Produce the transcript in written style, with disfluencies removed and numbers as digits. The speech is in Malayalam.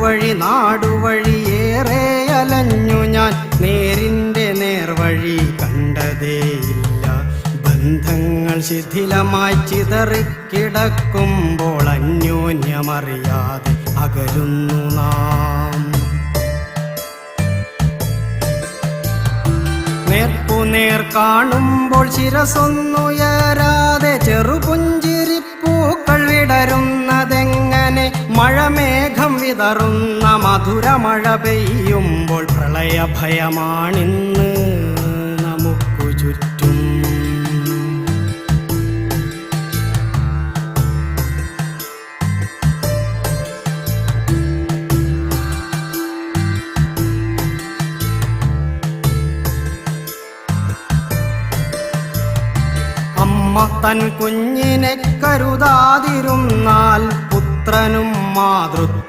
നാടുവഴി നാടുവഴിയേറെ അലഞ്ഞു ഞാൻ, നേരിൻ്റെ നേർവഴി കണ്ടതേയില്ല. ബന്ധങ്ങൾ ശിഥിലമായി ചിതറിക്കിടക്കുമ്പോൾ അന്യോന്യമറിയാതെ അകലുന്നു നാം. നേർക്കുനേർ കാണുമ്പോൾ ശിരസൊന്നുയരാതെ ചെറുപുഞ്ചിരിപ്പൂക്കൾ വിടരുന്നതെങ്ങനെ? മഴമേഘം വിതറുന്ന മധുരമഴ പെയ്യുമ്പോൾ പ്രളയഭയമാണിന്ന് നമുക്കു ചുറ്റും. അമ്മ തൻ കുഞ്ഞിനെ കരുതാതിരുന്നാൽ പുത്രനും മാതൃത്വം